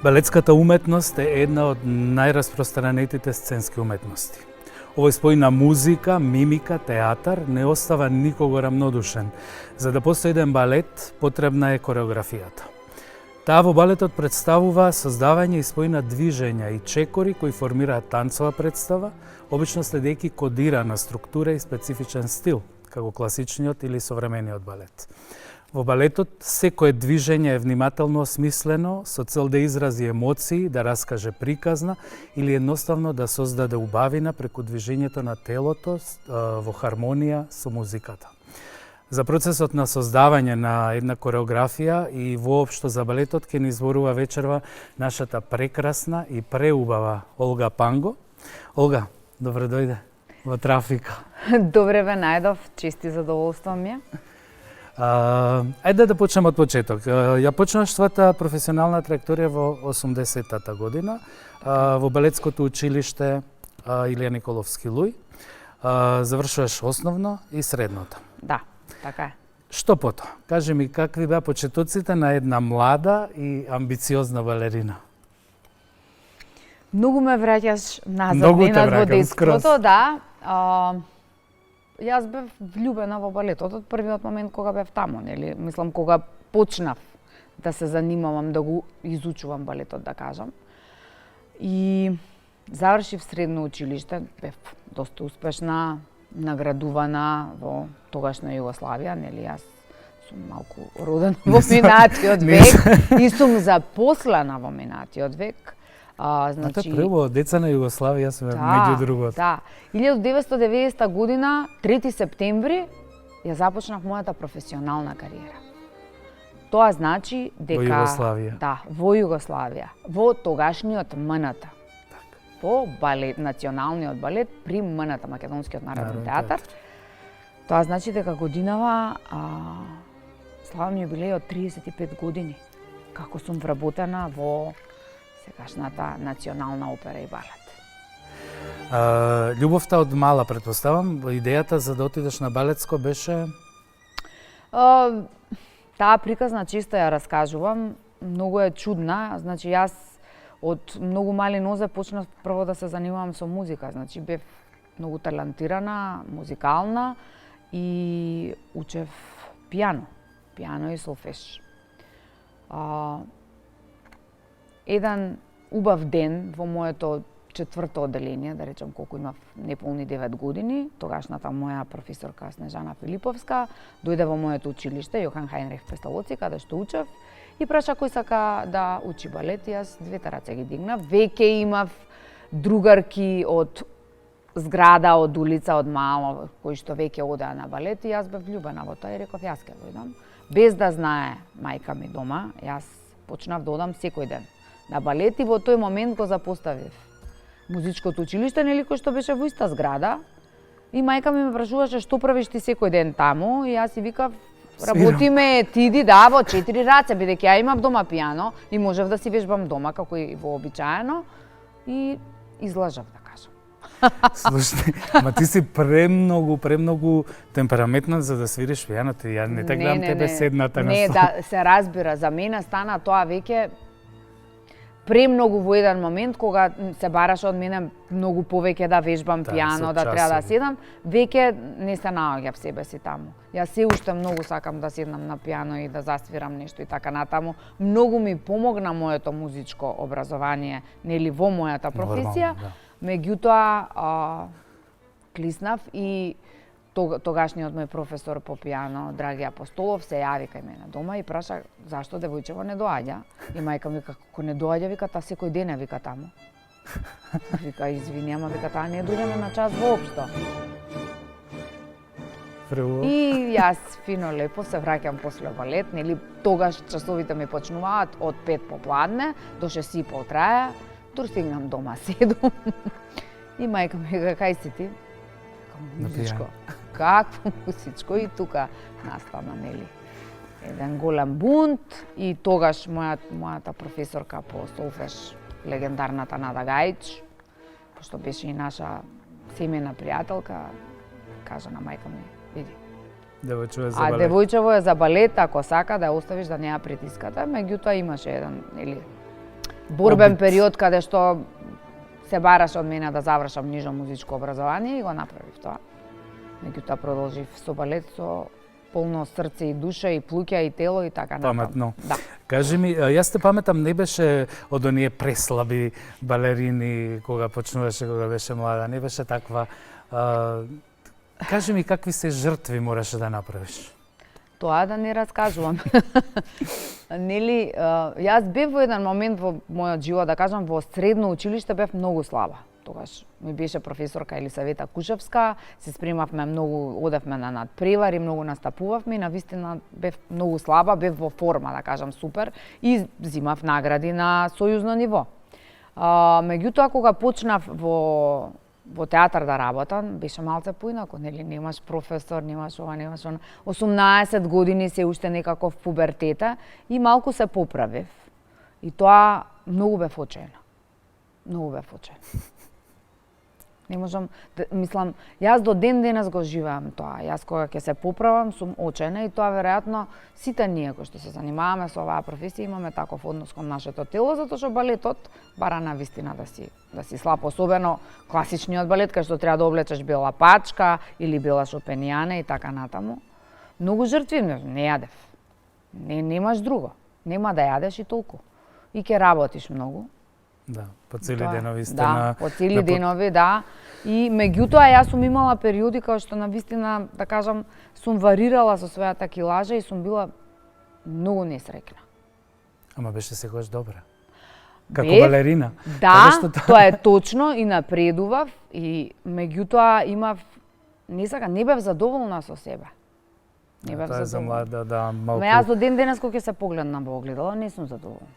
Балетската уметност е една од најраспространетите сценски уметности. Овој спој на музика, мимика, театар не остава никого рамнодушен. За да постои еден балет, потребна е кореографијата. Таа во балетот представува создавање и спој на движења и чекори кои формираат танцова представа, обично следејќи кодирана структура и специфичен стил, како класичниот или современиот балет. Во балетот секое движење е внимателно осмислено со цел да изрази емоции, да раскаже приказна или едноставно да создаде убавина преку движењето на телото во хармонија со музиката. За процесот на создавање на една кореографија и воопшто за балетот ќе ни зборува вечерва нашата прекрасна и преубава Олга Панго. Олга, добре дојде во Трафика. Добре ве најдов, чести задоволство ми е. Ајде да почнеме од почеток. Ја почнаш својата професионална траекторија во 80-та година во балетското училиште Илија Николовски Луј. Завршуваш основно и средното. Да, така е. Што потоа? Кажи ми, какви беа почетоците на една млада и амбициозна балерина? Многу ме враќаш назад во детството, да. Јас бев влюбена во балетот од првиот момент кога бев таму, нели? Мислам, кога почнав да се занимавам, да го изучувам балетот, да кажам. И завршив средно училиште, бев доста успешна, наградувана во тогашна Југославија, нели? Јас сум малку родена во минатиот век и сум запослена во минатиот век. Значи, прво деца на Југославија сме меѓу другото. Да, 1990 година, 3 септември, ја започнав мојата професионална кариера. Тоа значи дека... Во Југославија. Да, во Југославија, во тогашниот МНТ. Во балет, националниот балет при МНТ, Македонскиот народен театар. Тоа значи дека годинава славам јубилеј од 35 години, како сум вработена во сегашната национална опера и балет. Љубовта од мала, претпоставам, идејата за да отидеш на балетско беше? Таа приказна често ја раскажувам, многу е чудна, значи јас од многу мали нозе почнав прво да се занимавам со музика, значи бев многу талантирана, музикална и учев пиано и солфеж. Еден убав ден во моето четврто одделение, да речем колку имав неполни 9 години, тогашната моја професорка Снежана Филиповска дојде во моето училиште Јохан Хајнрих Песталоци, каде што учев, и праша кој сака да учи балет, и јас двете раце ги дигнав. Веќе имав другарки од зграда, од улица, од мало, кои што веќе одеа на балет, и јас бев влюбена во тоа и реков јас ќе дојдам. Без да знае мајка ми дома, јас почнав да одам секој ден на балет и во тој момент го запоставив музичкото училиште, нели, кој што беше во иста зграда. И мајка ми ме прашуваше што правиш ти секој ден таму, и јас си викав работиме ти иди да во 4 раце, бидејќи ја имав дома пијано и можев да си вежбам дома како и вообичаено, и излажав, да кажам. Слушай, ма ти си премногу темпераментна за да свириш пијаното. Ја не те гледам тебе седната на стол. Не, да се разбира, за мене стана тоа веќе премногу во еден момент, кога се бараше од мене многу повеќе да вежбам пијано, да треба да седам, веќе не се наоѓав себе си таму. Јас се уште многу сакам да седнам на пијано и да засвирам нешто и така натаму. Многу ми помогна моето музичко образование, нели, во мојата професија. Нормално, да. Меѓутоа, клиснав и тогашниот мој професор по пијано, Драги Апостолов, се јави кај мене дома и праша зашто девојчево не доаѓа. И мајка ми како не доаѓа, вика, таа секој ден е, вика, таму. Вика, извини, ама вика, таа не доаѓа на час воопшто. Преубаво. И јас фино лепо се враќам после балет, нели тогаш часовите ми почнуваат од 5 попладне до 6:30 трае, тур стигнам дома 7. И мајка ми га кај си ти? Музичко. Какво музичко? И тука настана, нели, еден голем бунт и тогаш мојата професорка по солфеж, легендарната Нада Гајич, пошто беше и наша семејна пријателка, кажа на мајка ми, види. Девојчево е за балет. Девојчево е за балет, ако сака да ја оставиш да не ја притискате, меѓутоа имаше еден, нели, борбен период каде што се бараше од мене да завршам нижо музичко образование и го направив тоа. Меѓутоа продолжив со балет со полно срце и душа и плуќа и тело и така натаму. Паметно. Да. Кажи ми, јас те паметам, не беше од оние преслаби балерини кога почнуваше, кога беше млада, не беше таква. Кажи ми, какви се жртви мораше да направиш? Тоа да не раскажувам. Нели, јас бев во еден момент во мојот живот, да кажам, во средно училиште бев многу слаба. Тогаш ми беше професорка Елисавета Кушевска, се спремавме многу, одевме на надпревари, многу настапувавме и навистина бев многу слаба, бев во форма, да кажам, супер и зимав награди на сојузно ниво. Меѓутоа, кога почнав во театар да работам, беше малце поинако, нели, немаш професор, немаш ова, немаш она. 18 години се уште некаков пубертета и малку се поправив. И тоа многу бев очаена. Многу бев очаена. Не можам, мислам, јас до ден денес го живеам тоа. Јас кога ќе се поправам, сум очаена и тоа веројатно сите ние кои што се занимаваме со оваа професија имаме таков однос кон нашето тело, затоа што балетот бара на вистина да си слаб, особено класичниот балет кај што треба да облечеш бела пачка или бела шопенијана и така натаму. Многу жртви не јадев. Немаш друго. Нема да јадеш и толку. И ќе работиш многу. Да, по цели денови сте да, по цели денови, да. И меѓутоа јас сум имала периоди кога што на вистина, да кажам, сум варирала со својата килажа и сум била многу несреќна. Ама беше секогаш добра. Како балерина. Да, тоа е точно и напредував и меѓутоа имав не бев задоволна со себе. Не бев тоа е за млада, да, малку. Ма јас до ден денес кога ќе се погледнам во огледало, не сум задоволна.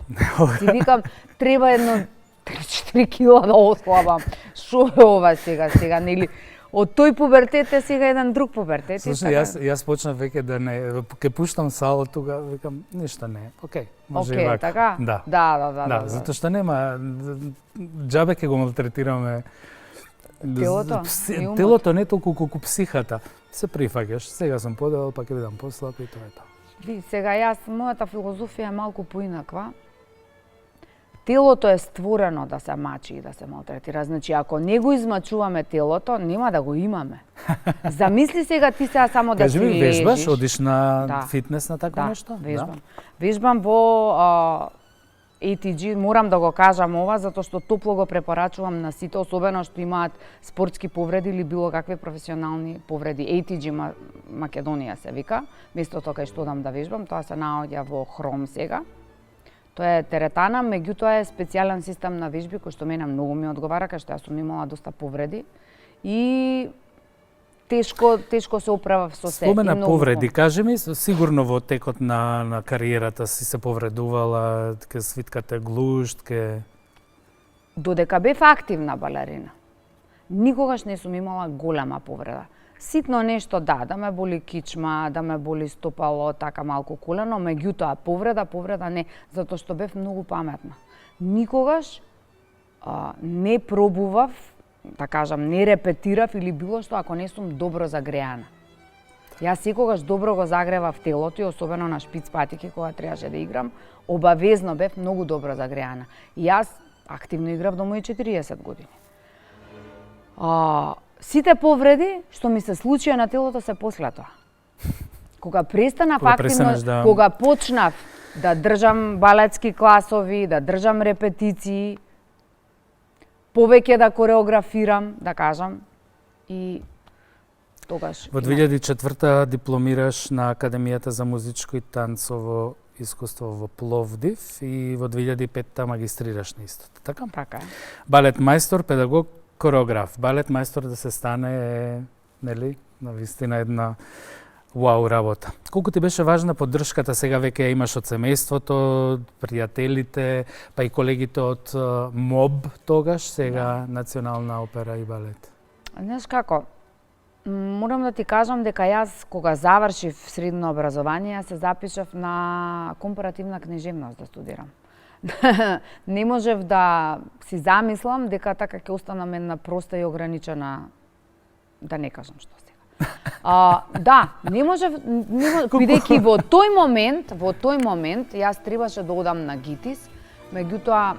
Си викам, треба едно 3-4 кила да ослабам. Шо е ова сега, нели? Од тој пубертет е сега еден друг пубертет. Слушај, јас почнав веќе да не, ке пуштам сало тука, викам, ништо не, окей, може и вака. Така? Да. Да, затоа што нема, џабе ке го малтретираме. Телото? Телото не толку колку психата. Се прифаќаш, сега сум подебел, па ќе бидам послаб и тоа е тоа. Ви, сега мојата филозофија е малку поинаква. Телото е створено да се мачи и да се малтретира. Значи, ако не го измачуваме телото, нема да го имаме. Замисли сега ти сега само да си лежиш. Кажи ми, вежбаш, одиш на фитнес, на такво нешто? Вежбам. Вежбам во ATG, морам да го кажам ова, затоа што топло го препорачувам на сите, особено што имаат спортски повреди или било какви професионални повреди. ATG Македонија се вика, местото кај што одам да вежбам, тоа се наоѓа во Хром сега. Тоа е теретана, меѓутоа е специјален систем на вежби кој што мене многу ми одговара, кај што јас сум имала доста повреди и тешко се оправав со се. Спомена повреди, кажи ми, сигурно во текот на кариерата си се повредувала, ке свиткате глушт, ке... Додека бев активна балерина, никогаш не сум имала голема повреда. Ситно нешто да ме боли кичма, да ме боли стопало, така малку колено, меѓутоа повреда не, затоа што бев многу паметна. Никогаш не пробував, да кажам, не репетирав или било што ако не сум добро загреана. Јас секогаш добро го загревав телото и особено на шпиц патики кога требаше да играм, обавезно бев многу добро загреана. И јас активно играв до мои 40 години. Сите повреди што ми се случија на телото се после тоа. Кога престанав активно, кога почнав да држам балетски класови, да држам репетиции, повеќе да кореографирам, да кажам, и тогаш... Во 2004 дипломираш на Академијата за музичко и танцово искуство во Пловдив и во 2005 магистрираш на истото, така? Така е. Балет мајстор, педагог, кореограф. Балет мајстор да се стане, нели, Навистина една вау работа. Колку ти беше важна поддршката сега веќе ја имаш од семејството, пријателите, па и колегите од МОБ тогаш, сега Национална опера и балет? Знаеш како, морам да ти кажам дека јас кога завршив средно образование, јас се запишав на компаративна книжевност да студирам. Не можев да си замислам дека така ќе останам една проста и ограничена, да не кажам што сега. Да, не можев, бидејќи во тој момент јас требаше да одам на ГИТИС, меѓутоа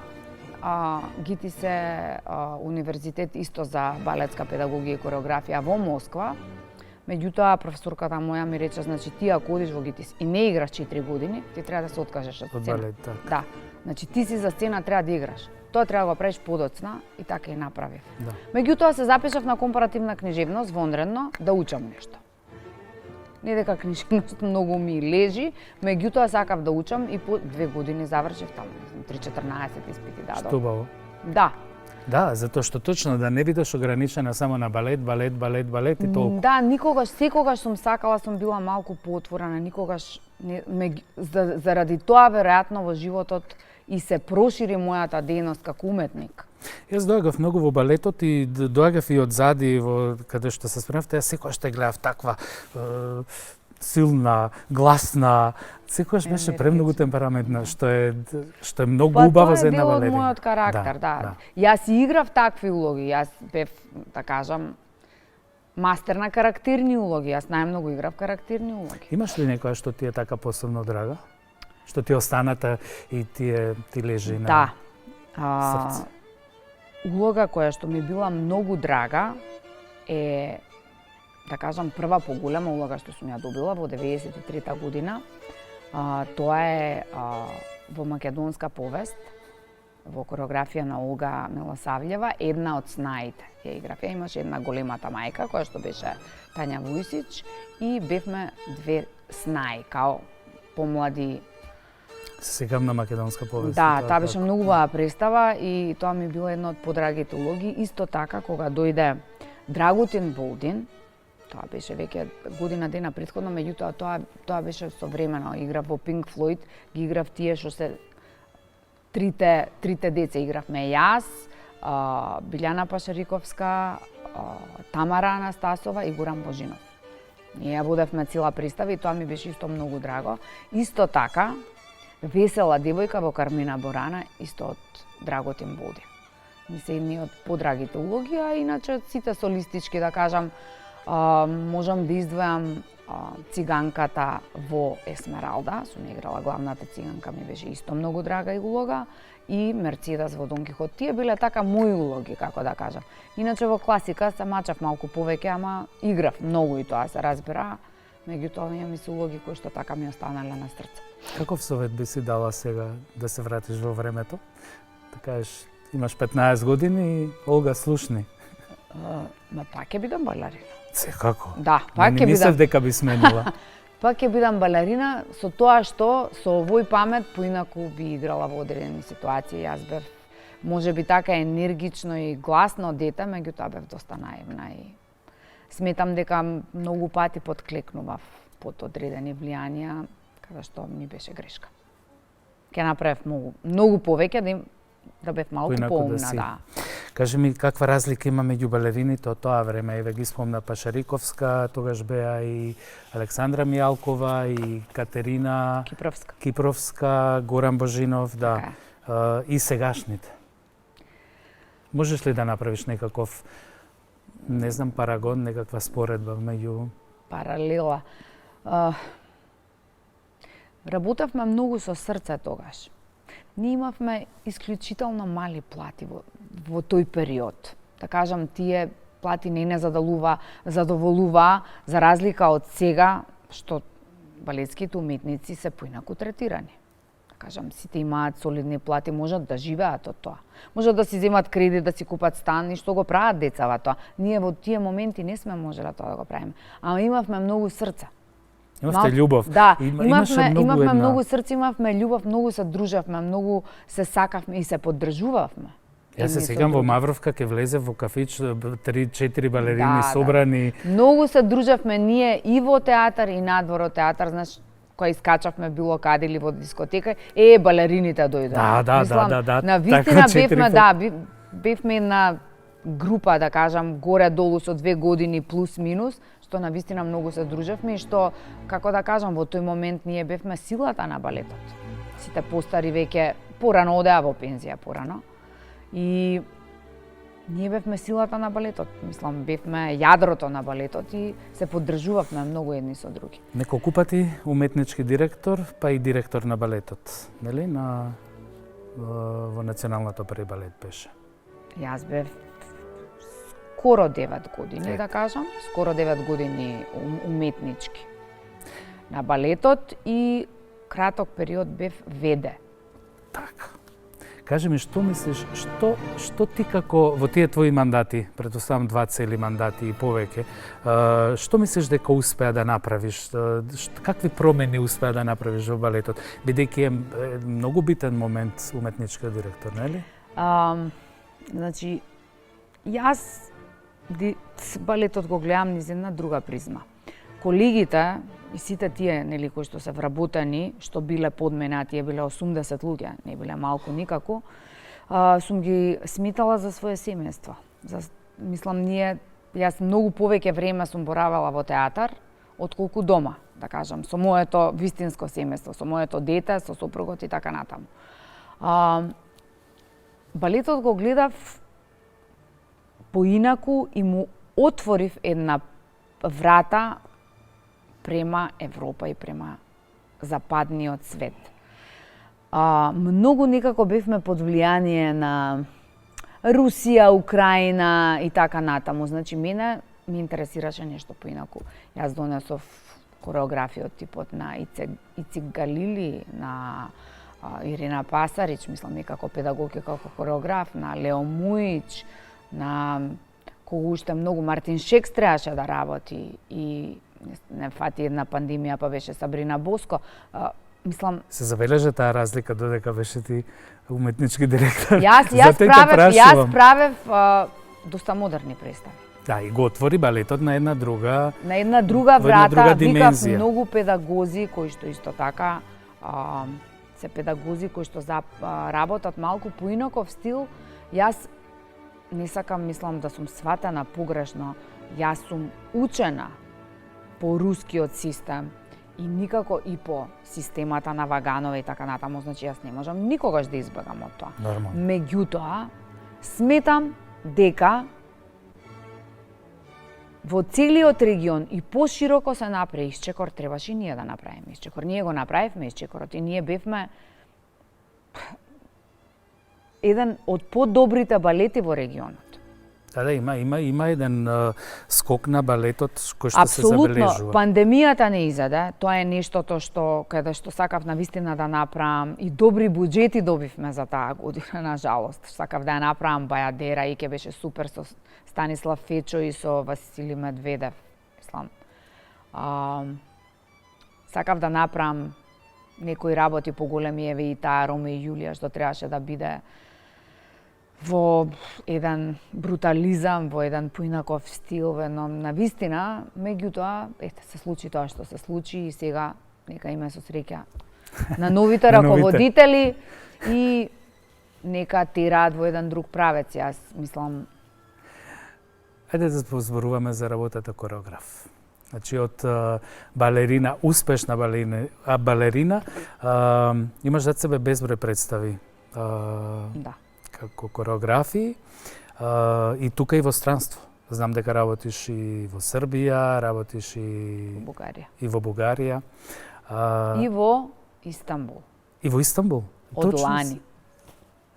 ГИТИС е универзитет исто за балетска педагогија и кореографија во Москва. Меѓутоа професорката моја ми рече, значи ти ако одиш во ГИТИС и не играш 4 години, ти треба да се откажеш од сцена. Балет, така. Да. Значи ти си за сцена треба да играш. Тоа треба да го правиш подоцна и така и направив. Да. Меѓутоа се запишав на компаративна книжевност вонредно да учам нешто. Не дека книжевност многу ми лежи, меѓутоа сакав да учам и по 2 години завршив таму, 3-14 испити дадов. Што убаво. Да. Да, затоа што точно да не бидеш ограничена само на балет и толку. Да, никогаш, секогаш сум сакала, сум била малку поотворена, никогаш заради тоа веројатно во животот и се прошири мојата дејност како уметник. Јас доаѓав многу во балетот и доаѓав и одзади во каде што се спремав, јас секогаш те гледав таква силна, гласна, секогаш беше премногу темпераментна, што е многу убаво за една балерина. Тоа е дел од мојот карактер, да. Јас и играв такви улоги, јас бев, да кажам, мастер на карактерни улоги, јас најмногу играв карактерни улоги. Имаш ли некоја што ти е така посебно драга? Што ти останата и ти лежи на срце? Улога која што ми била многу драга е, да кажам, прва поголема улога што сум ја добила во 93-та година. Тоа е во македонска повест, во кореографија на Олга Милосављева, една од снаите. Ја играв, ја имаше една големата мајка, која што беше Тања Вујсич, и бевме две снаи, као помлади. Се сеќавам на македонска повест. Да, таа беше многу убава представа и тоа ми била една од подрагите улоги. Исто така, кога дојде Драгутин Болдин, тоа беше веќе година дена претходно, меѓутоа тоа беше современо. Играв во Pink Floyd, ги играв тие што се трите деца. Игравме јас, Билјана Пашариковска, Тамара Анастасова и Горан Божинов. Ние ја водевме цела представа и тоа ми беше исто многу драго. Исто така, Весела девојка во Кармина Борана, исто од Драгутин Болдин. Ми се едни од подрагите улоги, а иначе од сите солистички, да кажам, можам да издвојам Циганката во Есмералда, сум играла главната циганка, ми беше исто многу драга и улога, и Мерцедес во Дон Кихот. Тие биле така мои улоги, како да кажам. Иначе во класика се мачав малку повеќе, ама играв многу и тоа се разбира, меѓутоа ми се улоги кои што така ми останале на срце. Каков совет би си дала сега да се вратиш во времето? Да кажеш, имаш 15 години и Олга слушни. Пак ќе бидам балерина. Секако. Да, пак ќе бидам. Не мислев дека би сменила. Пак ќе бидам балерина со тоа што со овој памет поинаку би играла во одредени ситуации. Јас бев можеби така енергично и гласно дете, меѓутоа бев доста наивна и сметам дека многу пати подклекнував под одредени влијанија, каде што ми беше грешка. Ќе направев многу повеќе да бев малку поумна, да. Кажи ми, каква разлика има меѓу балерините од тоа време? Еве ги спомна Пашариковска, тогаш беа и Александра Мијалкова, и Катерина Кипровска, Горан Божинов, да. И сегашните. Можеш ли да направиш некаков, не знам, парагон, некаква споредба меѓу... Паралела. Работевме многу со срце тогаш. Ние имавме исклучително мали плати во тој период. Да кажам, тие плати не задоволува, за разлика од сега, што балетските уметници се поинаку третирани. Да кажам, сите имаат солидни плати, можат да живеат од тоа. Можат да си земат кредит, да си купат стан и што го прават децава тоа. Ние во тие моменти не сме можеле тоа да го правиме. Ама имавме многу срце. Имавте љубов. Да, имавме многу срце, имавме љубов, многу се дружевме, многу се сакавме и се поддржувавме. Јас се едни со сеќавам во други. Мавровка ќе влезе во кафич 3-4 балерини Да, собрани. Многу се дружевме ние и во театар и надвор од театар, знаеш, кога искачавме било каде или во дискотека, балерините дојдоа. Да. На вистина Така, 4 бевме, пат. бевме една група, да кажам, горе-долу со 2 години плюс-минус, што на вистина многу се дружевме и што, како да кажам, во тој момент ние бевме силата на балетот. Сите постари веќе порано одеа во пензија порано. И ние бевме силата на балетот, мислам, бевме јадрото на балетот и се поддржувавме многу едни со други. Неколку пати уметнички директор, па и директор на балетот, нели? Во Националната опера и балет беше. Јас бев скоро 9 години, да кажам, скоро 9 години уметнички на балетот и краток период бев веде. Така. Кажи ми, што мислиш, што ти како во тие твои мандати, претпоставам 2 цели мандати и повеќе, што мислиш дека успеа да направиш? Какви промени успеа да направиш во балетот? Бидејќи е многу битен момент уметничкиот директор, нели? Значи, јас балетот го гледам низ една друга призма. Колегите и сите тие, нели, кои што се вработени, што биле под мене, тие биле 80 луѓе, не биле малку никако, сум ги сметала за свое семејство. Мислам, јас многу повеќе време сум боравала во театар, отколку дома, да кажам, со моето вистинско семејство, со моето дете, со сопругот и така натаму. Балетот го гледав поинаку и му отворив една врата према Европа и према западниот свет. Многу некако бевме под влијание на Русија, Украина и така натаму. Значи, мене ми интересираше нешто поинаку. Јас донесов кореографија од типот на Ицик Галили, на Ирина Пасарич, мислам и како педагог и како хореограф, на Лео Муич, на кога уште многу Мартин Шекс требаше да работи и не фати една пандемија, па беше Сабрина Боско. Мислам, се забележа таа разлика додека беше ти уметнички директор. Јас правев доста модерни представи. Да, и го отвори балетот на една друга врата, димензија. Викав многу педагози кои што исто така се педагози кои што работат малку поинаков стил. Јас не сакам, мислам да сум сватена погрешно. Јас сум учена по рускиот систем и никако и по системата на Ваганове и така натаму, значи јас не можам никогаш да избегам од тоа. Нормално. Меѓутоа, сметам дека во целиот регион и пошироко се направи Исчекор, требаше и ние да направиме Исчекор. Ние го направивме Исчекорот и ние бевме еден од подобрите балети во регионот. Да, има еден скок на балетот кој што се забележува. Апсолутно, пандемијата не изеде, тоа е нештото што каде што сакав навистина да направам и добри буџети добивме за таа година, на жалост. Сакав да ја направам Бајадера и ќе беше супер со Станислав Фечо и со Васили Медведев, мислам. Сакав да направам некои работи поголеми, еве и таа Роме и Јулија што требаше да биде во еден брутализам, во еден поинаков стил, но на вистина, меѓутоа, се случи тоа што се случи и сега нека име со среќа на новите раководители и нека тираат во еден друг правец. Јас мислам. Ајде да зборуваме за работата кореограф. Значи, од балерина, успешна балерина, имаш зад себе безброј представи. Да. Како кореографи и тука и во странство. Знам дека работиш и во Србија, работиш и во Бугарија. И во Истанбул. И во Истанбул? Од лани.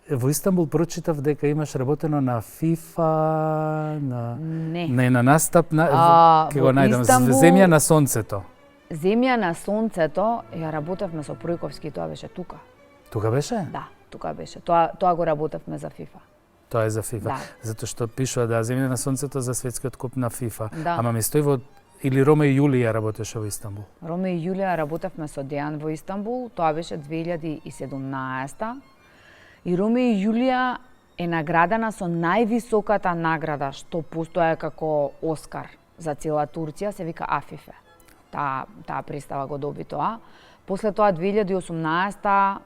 Во Истанбул прочитав дека имаш работено на FIFA, на настап, ќе го најдам, Земја на сонцето. Земја на сонцето, ја работевме со Пројковски, тоа беше тука. Тука беше? Да. Тука беше. Тоа го работевме за FIFA. Тоа е за FIFA. Да. Затоа што пишува да Земја на сонцето за светскиот куп на FIFA. Да. Ама ми стои во или Роме и Јулија работеше во Истанбул. Роме и Јулија работевме со Дејан во Истанбул, тоа беше 2017. И Роме и Јулија е наградена со највисоката награда што постоја како Оскар за цела Турција, се вика Афифе. Таа представа го доби тоа. После тоа 2018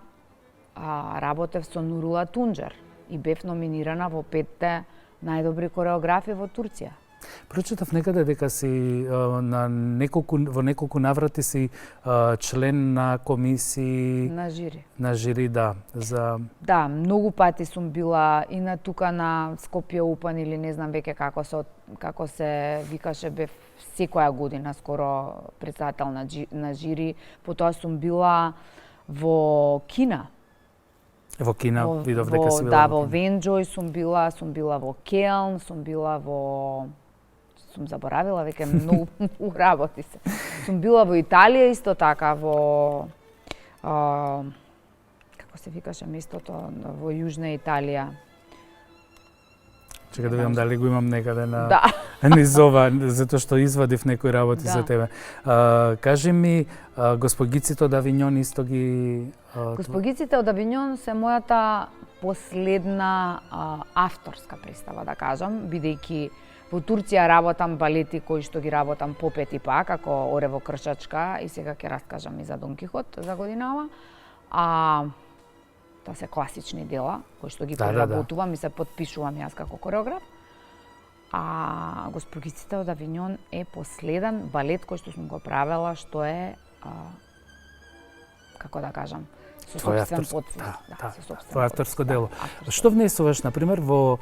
работев со Нурула Тунџер и бев номинирана во 5 најдобри кореографи во Турција. Прочитав некаде дека си во неколку наврати си член на комисии на жири, да, Да, многу пати сум била и на тука на Скопје Open или не знам веќе како се викаше, бев секоја година скоро председател на жири. Потоа сум била во Кина. Во Кина видов дека си била. Да, во Венџој сум била во Келн, сум заборавила веќе многу работи се. Сум била во Италија исто така, во како се викаше местото во Јужна Италија. Чекај да видам дали го имам некаде на Да. низ ова, затоа што извадив некои работи за тебе. Кажи ми, Госпогиците од Авињон исто ги... Госпогиците од Авињон се мојата последна авторска представа, да кажам, бидејќи во Турција работам балети кои што ги работам по пети пак, како Орево кршачка, и сега ќе раскажам и за Дон Кихот за годинава. Тоа се класични дела, кои што ги проработувам и се подпишувам јас како кореограф. Госпогиците од Авињон е последен балет кој што сум го правела, што е, како да кажам, со собствен подсвест. Твоја авторско дело. Што внесуваш, например, во,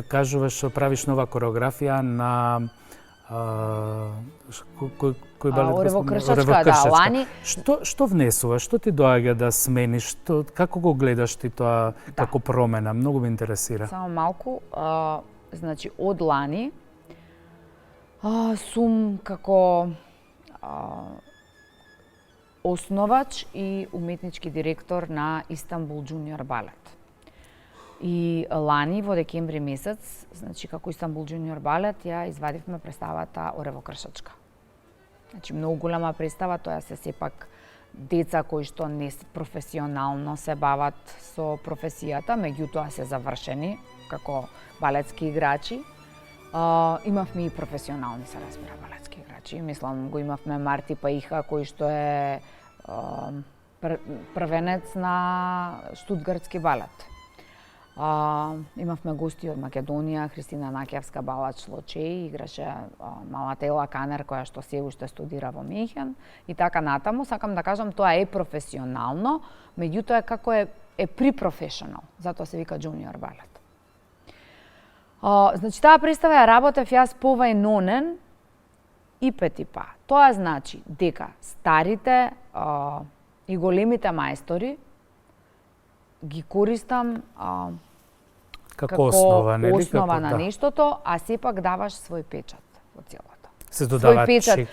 кажуваш, правиш нова кореографија на кој балет? Орево кршачка, да, лани. Што внесуваш? Што ти доаѓа да смениш? Како го гледаш ти тоа како промена? Многу ме интересира. Само малку, значи од лани сум како основач и уметнички директор на Истанбул Junior Балет. И лани во декември месец, значи како Истанбул Junior Балет, ја извадивме представата Орево кршачка. Значи многу голема представа, тоа се сепак деца кои што не професионално се бават со професијата, меѓутоа се завршени како балетски играчи. Имавме и професионални, се разбира, балетски играчи. Мислам, го имавме Марти Паиха, кој што е првенец на штутгартски балет. Имавме гости од Македонија, Христина Накевска, балач Лочеј, играше малата Ела Канер, која што се уште студира во Михен, и така натаму. Сакам да кажам, тоа е професионално, меѓутоа како е pre-professional, затоа се вика Junior Балет. Значи, таа представа ја работев јас по Вајнонен и пети па. Тоа значи дека старите и големите мајстори ги користам како основа, нели? Основа на нештото, а сепак даваш свој печат во целото. Се додава чик.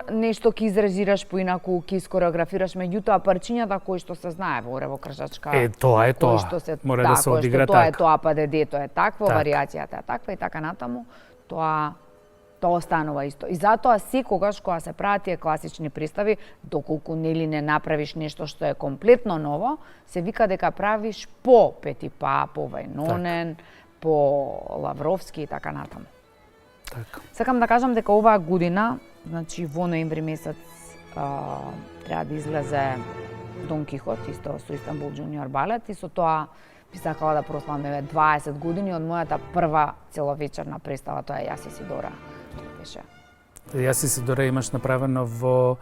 Нешто ќе изрезираш поинаку, ќе искореографираш, меѓутоа парчињата кои што се знае во Орево кршачка. Тоа е тоа. Мора да се одигра така. Тоа е тоа, па дедето е такво, варијацијата е таква и така натаму. Тоа останува исто. И затоа секогаш кога се прават тие класични представи, доколку нели не направиш нешто што е комплетно ново, се вика дека правиш по пети па, по Вајнонен, по Лавровски и така натаму. Так. Сакам да кажам дека оваа година, значи во ноември месец, треба да излезе Дон Кихот, исто со Истанбул Junior Балет, и со тоа би сакала да прославиме 20 години од мојата прва целовечерна представа, тоа е Јас и Сидора. Беше. Јас и Сидора имаш направено во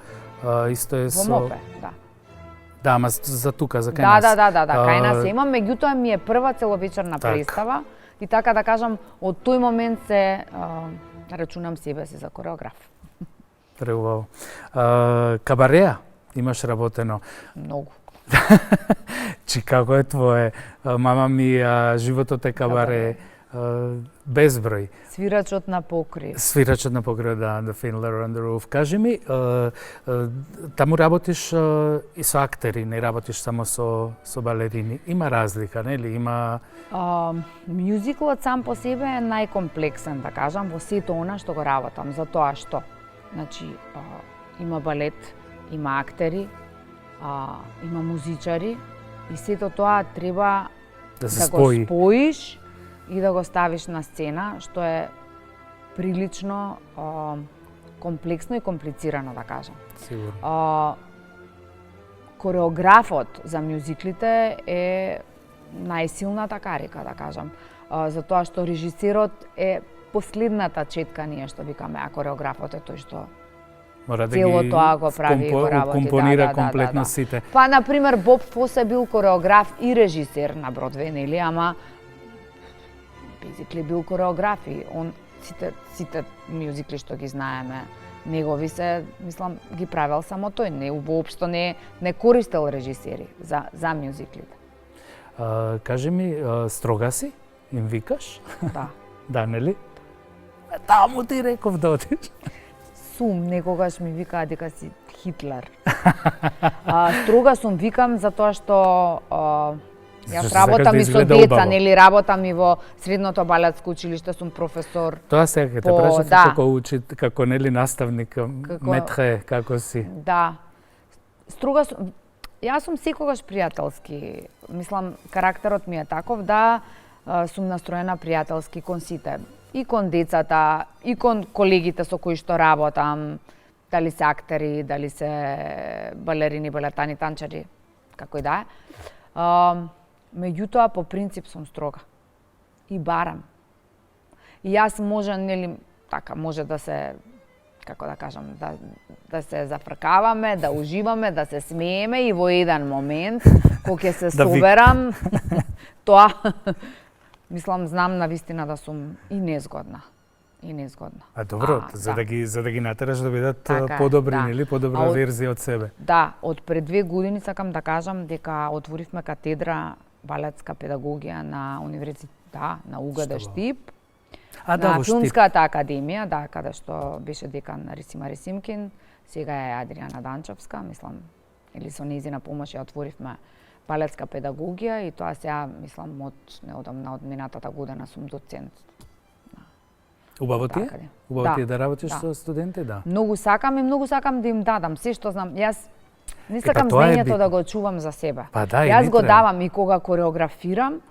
исто е со... Во МОПЕ, да. Да, ама за тука, за кај нас. Да, кај нас имам, меѓутоа ми е прва целовечерна представа и така да кажам, од тој момент се рачунам себе си за кореограф. Преубаво. Кабареа имаш работено? Многу. Чи како е твое? Мама ми, животот е кабаре. Безброј. Свирачот на покрив. Свирачот на покрив, да, The Fiddler on the Roof. Кажи ми, таму работиш и со актери, не работиш само со балерини. Има разлика, нели? Има... Мюзиклот сам по себе е најкомплексен, да кажам, во сето она што го работам. Затоа што, значи, има балет, има актери, има музичари и сето тоа треба Да се да спои. го споиш и да го ставиш на сцена, што е прилично комплексно и комплицирано, да кажам. Сигурно. Кореографот за мюзиклите е најсилната карика, да кажам. Затоа што режисерот е последната четка, ние што викаме, а кореографот е тој што Мора да цело ги тоа го прави и го работи. компонира комплетно сите. Па, например, Боб Фос е бил кореограф и режисер на Бродвеј, нели, ама basically бил кореограф и он сите мюзикли што ги знаеме, негови се, мислам, ги правел само тој, не воопшто не користел режисери за мюзиклите. Кажи ми, строга си? Им викаш? Да. Да, нели? Таму ти реков да одиш. Сум, некогаш ми викаа дека си Хитлер. Строга сум, викам затоа што јас работам и со деца, нели, работам и во средното балетско училиште, сум професор. Тоа сега те прашав како учи, како нели наставник, метре, како си? Да. Строга сум, јас сум секогаш пријателски. Мислам, карактерот ми е таков да сум настроена пријателски кон сите. И кон децата, и кон колегите со кои што работам, дали се актери, дали се балерини, балетани, танчари, како и да е. Меѓутоа, по принцип сум строга. И барам. И јас може, нели, така, може да се, како да кажам, да се зафркаваме, да уживаме, да се смееме и во еден момент, кога ќе се соберам, тоа, мислам, знам на вистина да сум и незгодна. И незгодна. А добро, за да ги натераш да бидат подобри, нели, подобра верзија од себе. Да, од пред 2 години сакам да кажам дека отворивме катедра балетска педагогија на на УГД Штип. На Филмската академија, да, каде што беше декан Рисима Рисимкин, сега е Адријана Данчевска, мислам, или со нејзина помош ја отворивме балетска педагогија и тоа сега, мислам, неодамна од минатата година сум доцент. Убаво ти е? Убаво ти е да работиш со студенти, да? Многу сакам да им дадам се што знам. Јас не сакам знаењето да го чувам за себе. Па да, јас го давам и кога кореографирам,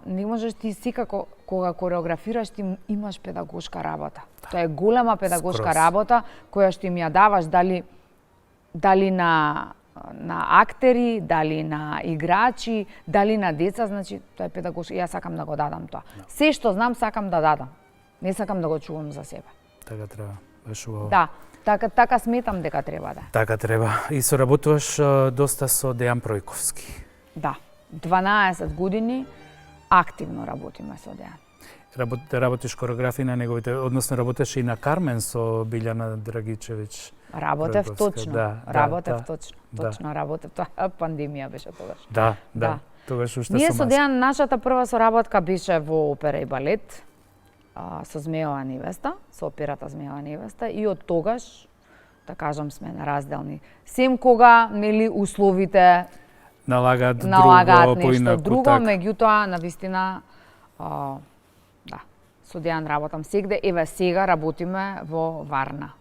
не можеш ти секако кога кореографираш ти имаш педагошка работа. Тоа е голема педагошка работа која што им ја даваш дали на актери, дали на играчи, дали на деца, значи тоа е педагошка. Јас сакам да го дадам тоа. Се што знам сакам да дадам. Не сакам да го чувам за себе. Така треба, баш убаво. Да, така сметам дека треба да. Така треба. И соработуваш доста со Дејан Пројковски. Да, 12 години активно работиме со Дејан. Работиш кореографија на неговите, односно работеше и на Кармен со Билјана Драгичевиќ. Работев точно. Работев работев. Тоа пандемија беше тогаш. Да. Тогаш уште ние со Дејан нашата прва соработка беше во опера и балет. Со Змејова невеста, со операта Змејова невеста и од тогаш, да кажам, сме на разделни. Сем кога, нели, условите налагаат нешто друго, меѓутоа, навистина, да, со Дејан работам сегде. Еве сега работиме во Варна.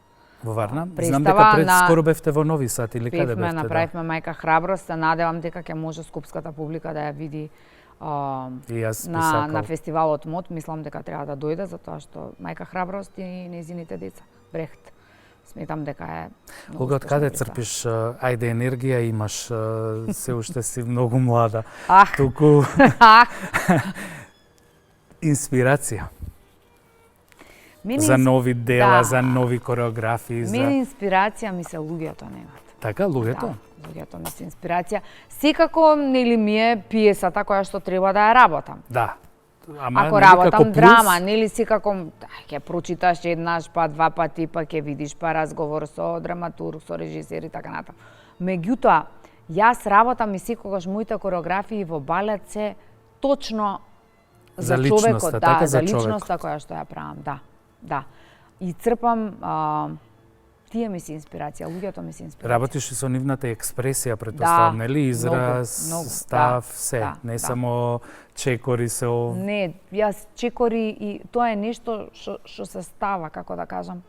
Во Варна? Знам дека пред скоро бевте во Нови Сад или каде бевте? Направивме Мајка храброст, се надевам дека ќе може скопската публика да ја види на фестивалот МОД. Мислам дека треба да дојде, затоа што Мајка храброст и нејзините деца. Брехт. Сметам дека е многу. Олга, од каде црпиш ајде енергија имаш? Се уште си многу млада. Туку инспирација. За нови дела, за нови кореографии. Мене инспирација ми се луѓето немат. Така, луѓето? Да, луѓето ми се инспирација. Секако, нели ми е пиесата која што треба да ја работам. Да. Ако работам драма, нели секако ќе прочиташ еднаш, па 2 пати, па ќе видиш, па разговор со драматург, со режисер и така натаму. Меѓутоа, јас работам и секогаш моите кореографии во балет се точно за човекот, за личноста која што ја правам, да. И црпам тие ми се инспирација, луѓето ми се инспирација. Работиш и со нивната експресија, претпоставам, нели? Израз, став, се, не само чекори се ов... Не, јас чекори и тоа е нешто што се става, како да кажам.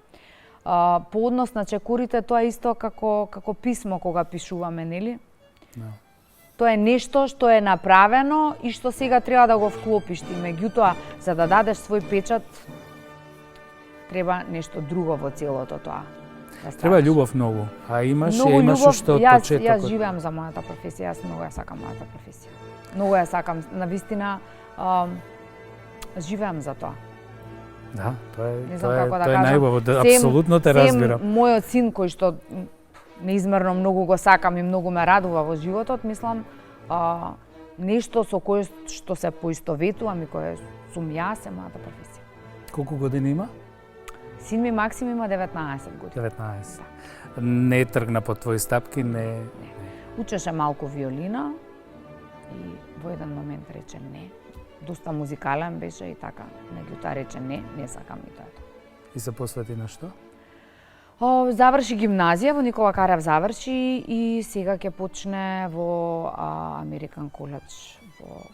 По однос на чекорите, тоа е исто како писмо кога пишуваме, нели? Тоа е нешто што е направено и што сега треба да го вклопиш ти. Меѓутоа, за да дадеш свој печат, треба нешто друго во целото тоа. Да Треба љубов многу, а имаш многу имаш љубов. уште од Јас почетокот. живеам за мојата професија, јас многу ја сакам мојата професија. Многу ја сакам, навистина живеам за тоа. Да, тоа е Не знам тоа е, како да тоа е кажам. најубаво, да, апсолутно те разбирам. Мојот син кој што неизмерно многу го сакам и многу ме радува во животот, мислам, нешто со кое што се поистоветувам и кое сум јас е мојата професија. Колку години има? Син ми Максим има 19 години. 19. Не тргна по твои стапки, не. Учеше малку виолина и во еден момент рече не. Доста музикален беше и така, меѓутоа рече не сакам и тоа. И се посвети на што? Заврши гимназија, во Никола Карев заврши и сега ќе почне во American College во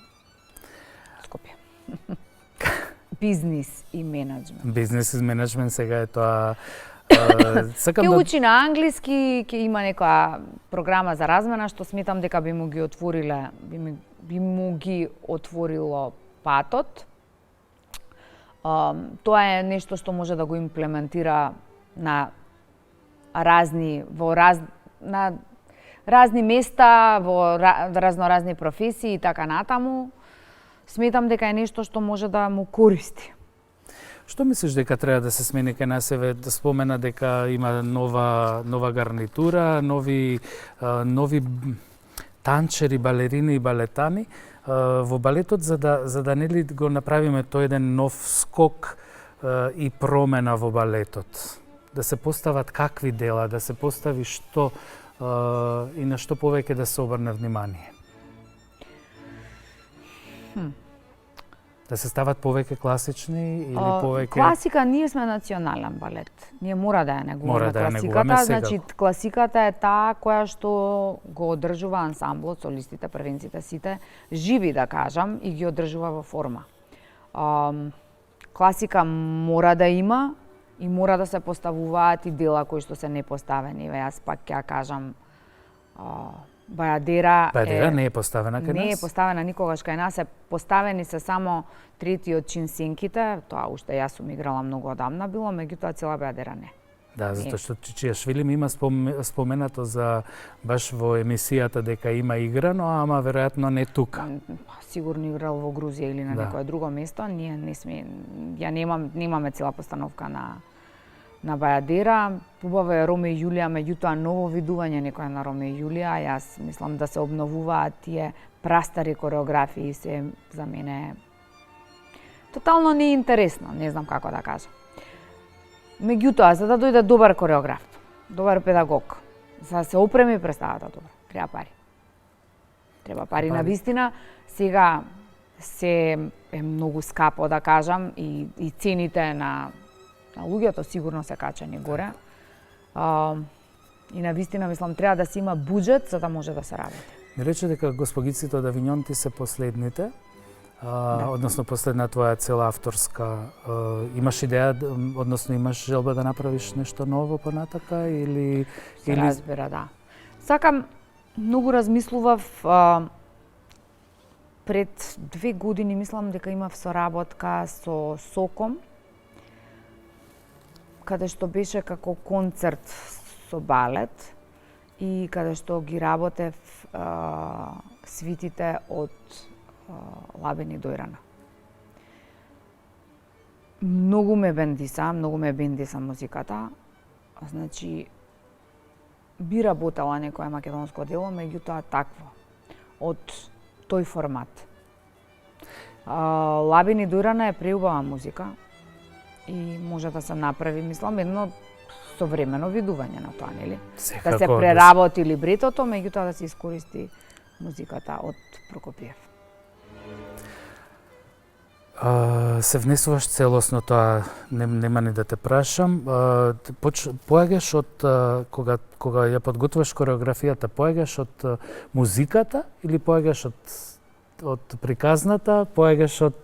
Скопје. Бизнис и менеджмент. Бизнес и менеджмент сега е тоа. Сакам Ќе да учи на англиски, ќе има некоја програма за размена што сметам дека би му ги отворило патот. Тоа е нешто што може да го имплементира на разни места, во разноразни професии и така натаму. Сметам дека е нешто што може да му користи. Што мислиш дека треба да се смени кај нас? Еве да спомена дека има нова гарнитура, нови танчери, балерини и балетани во балетот за да нели го направиме тој еден нов скок и промена во балетот. Да се постават какви дела, да се постави што и на што повеќе да се обрне внимание. Да се стават повеќе класични или повеќе... Класика, ние сме национален балет. Ние мора да ја негуваме Мора да ја класиката. негуваме сега. Значи, класиката е таа која што го одржува ансамблот, солистите, првенците, сите, живи да кажам, и ги одржува во форма. Класика мора да има и мора да се поставуваат и дела кои што се непоставени. Јас пак ќе кажам, Бајадера не е поставена кај нас? Не е поставена никогаш кај нас, поставени се само третиот чин сенките, тоа уште јас сум играла многу одамна било, меѓутоа цела Бајадера не. Да, затоа што Чичијашвили ми има споменато за баш во емисијата дека има играно, ама веројатно не тука. Сигурно играл во Грузија или на некое друго место, ние не сме, немаме цела постановка на Бајадера. Убаво е Роме и Јулија, меѓутоа ново видување некоја на Роме и Јулија. Јас мислам да се обновуваат тие прастари кореографии, се за мене тотално неинтересно, не знам како да кажам. Меѓутоа, за да дојде добар кореограф, добар педагог, за да се опреми представата добро, треба пари. Треба пари на вистина. Сега се е многу скапо да кажам и цените на луѓето сигурно се качени горе. И на вистина мислам треба да се има буџет за да може да се работи. Ми рече дека Госпогиците од Авињон се последните, односно последна твоја цела авторска. Имаш идеја, односно имаш желба да направиш нешто ново понатака или Се разбира, да. Сакам, многу размислував пред 2 години, мислам дека имав соработка со Соком, каде што беше како концерт со балет и каде што ги работев свитите од Лабени Дојрана. Многу ме бендиса музиката. Значи, би работела некоја македонско дело, меѓутоа такво, од тој формат. Лабени Дојрана е преубава музика и може да се направи, мислам, едно современо видување на тоа, нели? Да се преработи либретото, меѓутоа да се искористи музиката од Прокопиев. Се внесуваш целосно, тоа нема ни да те прашам. Поаѓаш од кога ја подготвуваш кореографијата, поаѓаш од музиката или поаѓаш од приказната, поаѓаш од...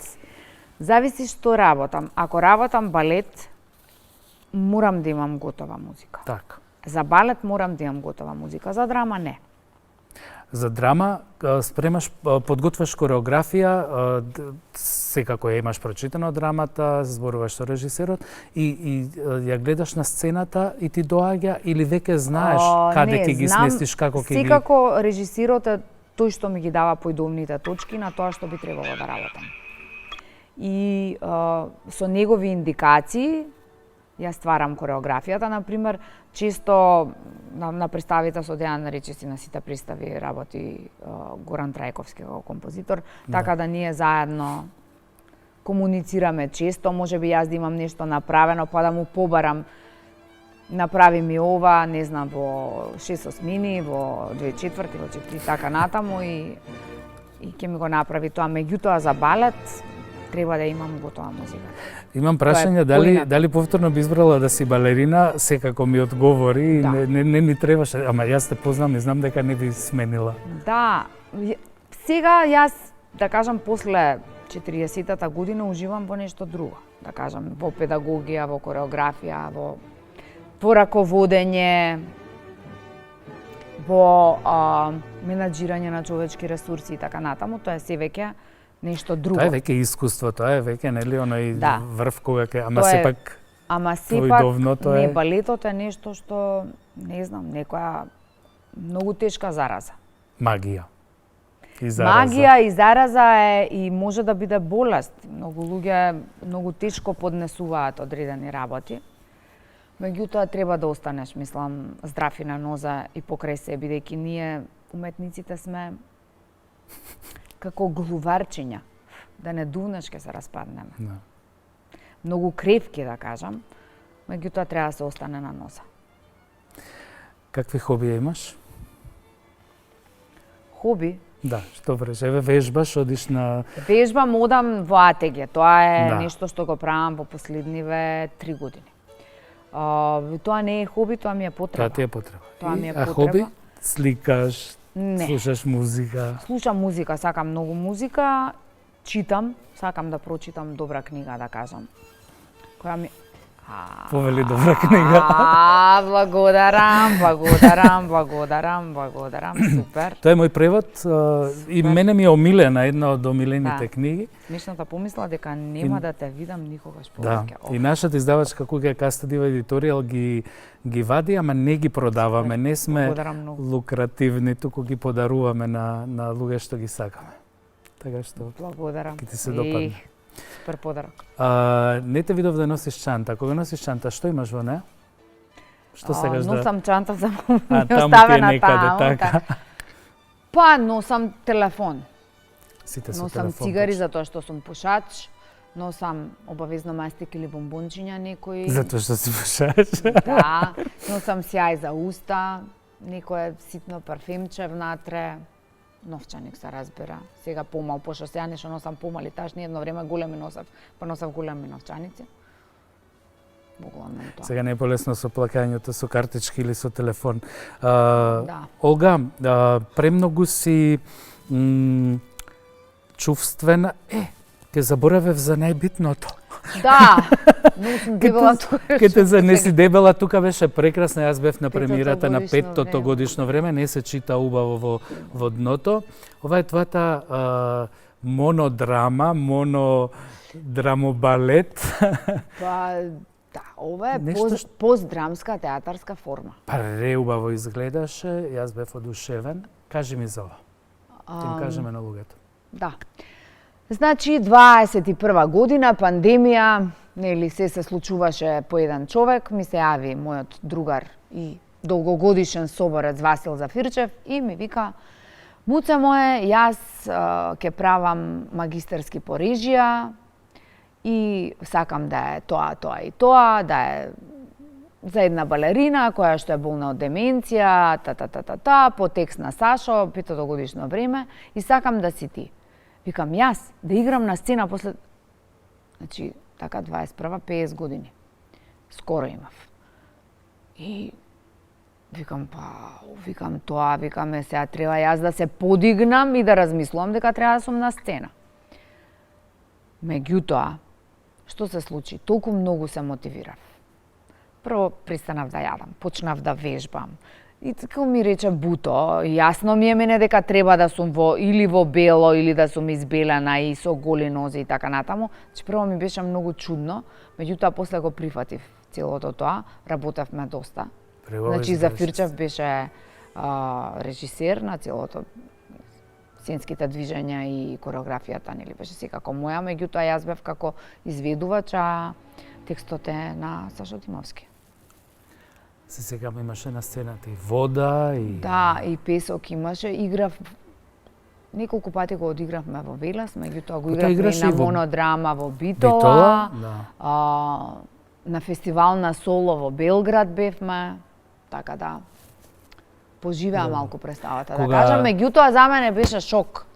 Зависи што работам. Ако работам балет, морам да имам готова музика. Така. За балет морам да имам готова музика, за драма не. За драма спремаш, подготваш кореографија, секако ја имаш прочитано драмата, зборуваш со режисерот и ја гледаш на сцената и ти доаѓа или веќе знаеш каде ќе ги сместиш, како ќе ги... Секако режисерот е тој што ми ги дава поидобните точки на тоа што би требало да работам. И со негови индикации ја стварам кореографијата, например, често на представите со Дејан речиси на сите представи работи Горан Трајковски како композитор, така да ние заедно комуницираме често, можеби јас да имам нешто направено, па да му побарам направи ми ова, не знам, во 6/8, во 2/4, во 4 така натаму и ќе ми го направи тоа. Меѓутоа за балет треба да имам готова музика. Имам прашање дали повторно би избрала да си балерина, секако ми одговори, да. не ми требаше, ама јас те познам и знам дека не би сменила. Да, сега јас, да кажам, после 40-та година уживам во нешто друго, да кажам, во педагогија, во кореографија, во раководење, во менаџирање на човечки ресурси и така натаму, тоа е се веќе нешто друго. Тоа е веќе искуство, тоа е веќе нели оној врв кога ќе, ама сепак не, балетот е нешто што не знам, некоја многу тешка зараза. Магија. И зараза. Магија и зараза е и може да биде болест. Многу луѓе многу тешко поднесуваат одредени работи. Меѓутоа треба да останеш, мислам, здрав и на ноза и покрај се, бидејќи ние уметниците сме како глуварчиња, да не дувнеш ќе се распаднеме. Да. Многу кревки, да кажам, меѓутоа треба да се остане на ноза. Какви хобија имаш? Хоби? Да, што врежеве, вежбаш, одиш на... Вежбам, одам во АТГ, тоа е нешто што го правам во последниве 3 години. Тоа не е хоби, тоа ми е потреба. Тоа ти е потреба. Тоа ми е потреба. А хоби? Сликаш, не. Слушаш музика? Слушам музика, сакам многу музика, читам, сакам да прочитам добра книга, да кажам. Која ми... Повели добра книга. Благодарам, супер. Тоа е мој превод и мене ми е омилена, една од омилените книги. Смешната помисла дека нема да те видам никогаш повеќе. Да, и нашата издавачка куќа Кастадива Едиторијал ги вади, ама не ги продаваме, не сме лукративни, туку ги подаруваме на луѓе што ги сакаме. Така што благодарам. Ќе ти се допадне. Супер подарок. Не те видов да носиш чанта. Кога носиш чанта, што имаш во неа? Што сегаш да... Носам чанта за ми оставена таму. Така. Па, носам телефон. Сите со носам телефон. Цигари затоа што сум пушач. Носам обавезно мастик или бомбончиња некои. Затоа што си пушач. Да. Носам сјај за уста, некое ситно парфемче внатре. Новчаник се разбира. Сега помал, пошто сега нешто носам помали, ташни едно време големи носав, па носав големи новчаници. Тоа. Сега не е полесно со плаќањето со картички или со телефон. Да. Олга, премногу си чувствена. Ке заборавев за најбитното. Да, но сум дебела тука. Ке те занеси дебела, тука беше прекрасно. Јас бев на премиерата на 5-тото годишно време, не се чита убаво во дното. Ова е твојата монодрама, монодрамобалет. Па, да, ова е постдрамска театарска форма. Па реубаво изгледаше, јас бев одушевен. Кажи ми за ова. Ќе им кажеме на луѓето. Да. Значи, 21 година, пандемија, нели се случуваше по еден човек, ми се јави мојот другар и долгогодишен соборец Васил Зафирчев и ми вика: "Муце моје, јас ќе правам магистерски по режија и сакам да е тоа и тоа, да е за една балерина која што е болна од деменција, по текст на Сашо, 5-то годишно време, и сакам да си ти." Викам, јас да играм на сцена после... Значи, така 21 50 години. Скоро имав. И викам, викаме, сега треба јас да се подигнам и да размислувам дека треба да сум на сцена. Меѓутоа, што се случи? Толку многу се мотивирав. Прво пристанав да јадам, почнав да вежбам. И така ми рече Буто, јасно ми е мене дека треба да сум или во бело, или да сум избелена и со голи нозе и така натаму. Значи, прво ми беше многу чудно, меѓутоа после го прифатив целото тоа, работевме доста. Значи, Зафирчев беше режисер на целото сценските движења и кореографијата, нели беше секако моја, меѓутоа јас бев како изведувач, а текстот е на Сашо Тимовски. Се сеќавам, имаше на сцената и вода и... Да, и песок имаше. Играв неколку пати го одигравме во Велес, меѓутоа го игравме и на монодрама во Битола. Да. На фестивал на Соло во Белград бевме, така да поживеа малку представата, да кажам, меѓутоа за мене беше шок.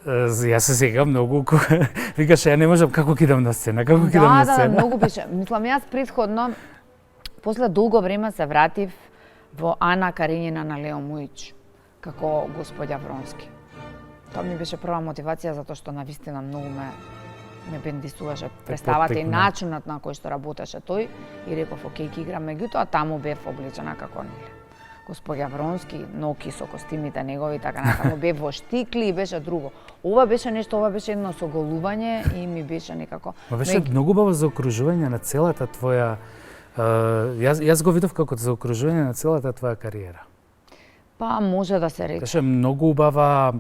Јас се сеќавам многу, викаше, ја не можам, како кидам на сцена, како кидам на сцена. Да, многу беше. Мислам, јас претходно, после долго време се вратив во Ана Каренина на Лео Муич, како господја Вронски. Тоа ми беше прва мотивација, затоа што навистина многу ме бендисуваше представата и начинот на кој што работеше тој, и реков, окей, ќе играм, меѓутоа таму бев облечена како нели. Господја Вронски, ноки со костимите негови, така натаму, бев во штикли и беше друго. Ова беше нешто, ова беше едно соголување и ми беше некако... Беше многу баво заокружување на целата твоја... Јас го видов како заокружување на целата твоја кариера. Па, може да се рече. Беше многу убава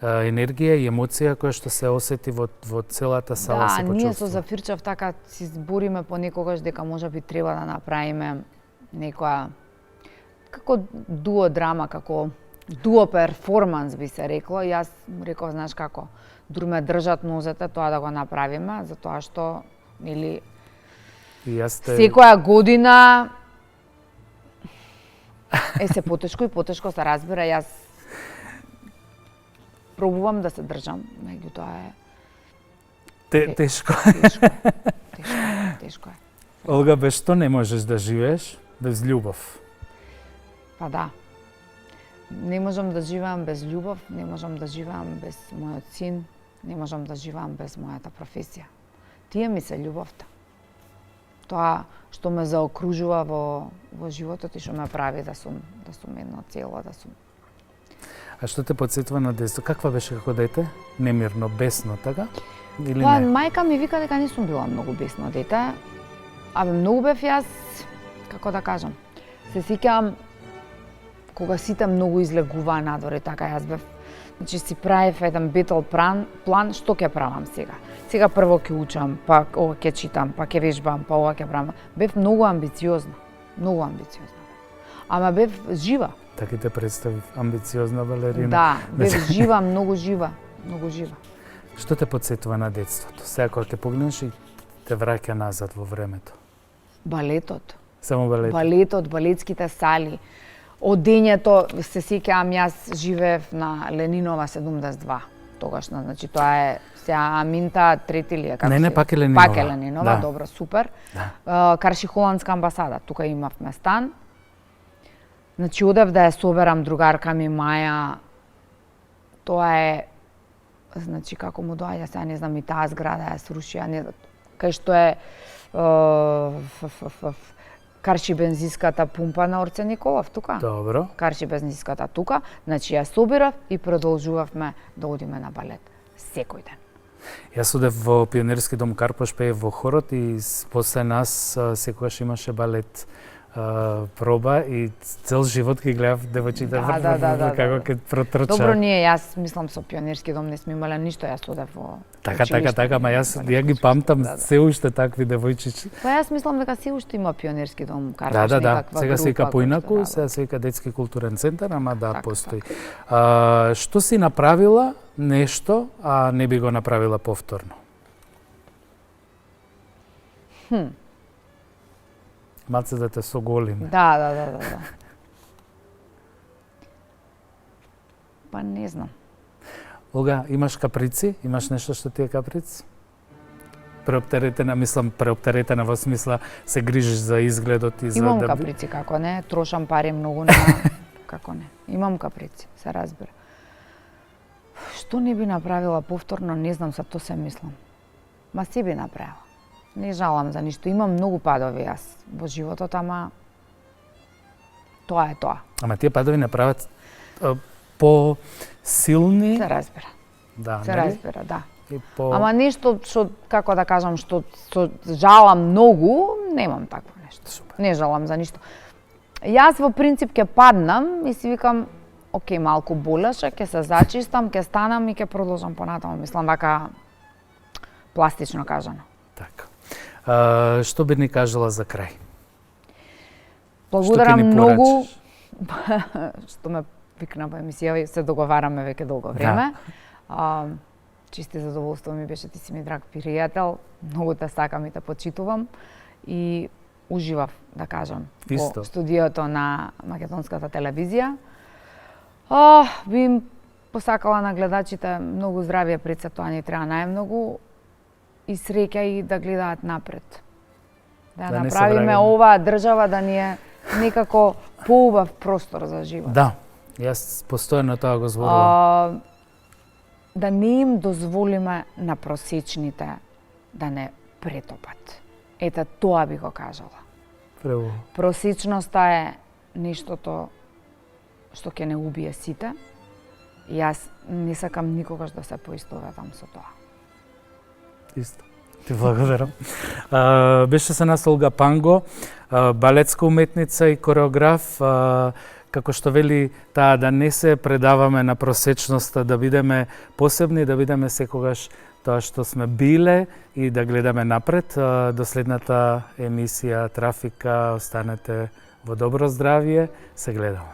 енергија и емоција која што се осети во целата сала, се почувствува. Да, ние со Зафирчев така си збориме понекогаш дека можеби треба да направиме некоја како дуо драма, како дуо перформанс би се рекло. Јас реков, знаеш како, дури ме држат нозете тоа да го направиме, затоа што или секоја година се потешко и потешко се разбира. Јас пробувам да се држам, меѓутоа е тешко. Тешко е. Олга, без што не можеш да живееш? Без љубов. Па да. Не можам да живеам без љубов, не можам да живеам без мојот син, не можам да живеам без мојата професија. Тие ми се љубовта. Тоа што ме заокружува во животот и што ме прави да сум едно цело, да сум. А што те потсетува на детство? Каква беше како дете? Немирно, бесно, така? Или па, не? Мајка ми вика дека не сум била многу бесно дете. Абе, многу бев јас, како да кажам, се сеќавам кога сите многу излегуваа надвор, така јас бев. Значи си правев еден бетл план, што ќе правам сега. Сега прво ќе учам, па ова ќе читам, па ќе вежбам, па ова ќе правам. Бев многу амбициозна. Многу амбициозна. Ама бев жива. Така те представив, амбициозна балерина. Да, бев жива, многу жива, многу жива. Што те потсетува на детството? Сега кога ќе погледнеш и те враќа назад во времето. Балетот. Само балетот. Балетот, балетските сали. Одењето, се сеќавам, јас живеев на Ленинова 72. Тогашна, значи тоа е сега Аминта трети ли е? Не, пак е Ленинова. Пак е Ленинова, да. Добро, супер. Да. Карши холандска амбасада, тука имавме стан. Значи, одев да ја соберам другарка ми Маја. Тоа е, значи, како му доаѓа, сега не знам, и таа зграда ја срушија, кај што е Карши бензинската пумпа на Орце Николов, тука. Добро. Карши бензинската тука. Значи, ја собирав и продолжувавме да одиме на балет. Секој ден. Јас одев во Пионерски дом Карпош, пеев во хорот и после нас секогаш имаше балет проба и цел живот ги гледав девојчите како ќе протрча. Добро, ние, јас мислам со Пионерски дом не сме имале ништо, јас одев во Така, ма јас ги памтам се уште такви девојчиња. Па јас мислам дека се уште има Пионерски дом Карпош, Да, сега се вика поинаку, сега се вика Детски културен центар, ама да, постои. Што си направила нешто, а не би го направила повторно? Малце да те соголиме. Да. Па не знам. Олга, имаш каприци? Имаш нешто што ти е каприц? Преоптеретена, мислам, преоптеретена во смисла се грижиш за изгледот и за... Имам каприци, како не, трошам пари многу на... како не, имам каприци, се разбира. Што не би направила повторно, не знам, за тоа се мислам. Ма се би направила. Не жалам за ништо. Имам многу падови јас во животот, ама Тоа е тоа. Ама тие падови не прават по-силни. Се разбира. Да, Се нели? разбира, да. И по... Ама нешто што, како да кажам, што жалам многу, немам такво нешто. Супер. Не жалам за ништо. Јас во принцип ќе паднам и си викам, окей, малку болеше, ќе се зачистам, ќе станам и ќе продолжам понатаму. Мислам вака пластично кажано. Така. Што би ни кажала за крај? Благодарам Што ќе ни многу порачаш? што ме викна во емисија, се договараме веќе долго време. Чисти задоволство ми беше, ти си ми драг пријател, многу те сакам и те почитувам и уживав, да кажам, Исто. во студиото на Македонската телевизија. Би им посакала на гледачите многу здравје пред се, тоа ни треба најмногу и среќа и да гледаат напред. Да Да не се направиме враќаме. оваа држава да ни е некако поубав простор за живот. Да, јас постојано тоа го зборувам. Да не им дозволиме на просечните да не претопат. Ете, тоа би го кажала. Преубаво. Просечноста е нештото што ќе не убие сите. И јас не сакам никогаш да се поистоветам со тоа. Исто. Ти благодарам. Беше со нас Олга Панго, балетска уметница и кореограф. Како што вели таа, да не се предаваме на просечноста, да бидеме посебни, да бидеме секогаш тоа што сме биле и да гледаме напред. До следната емисија Трафика, останете во добро здравје, се гледаме.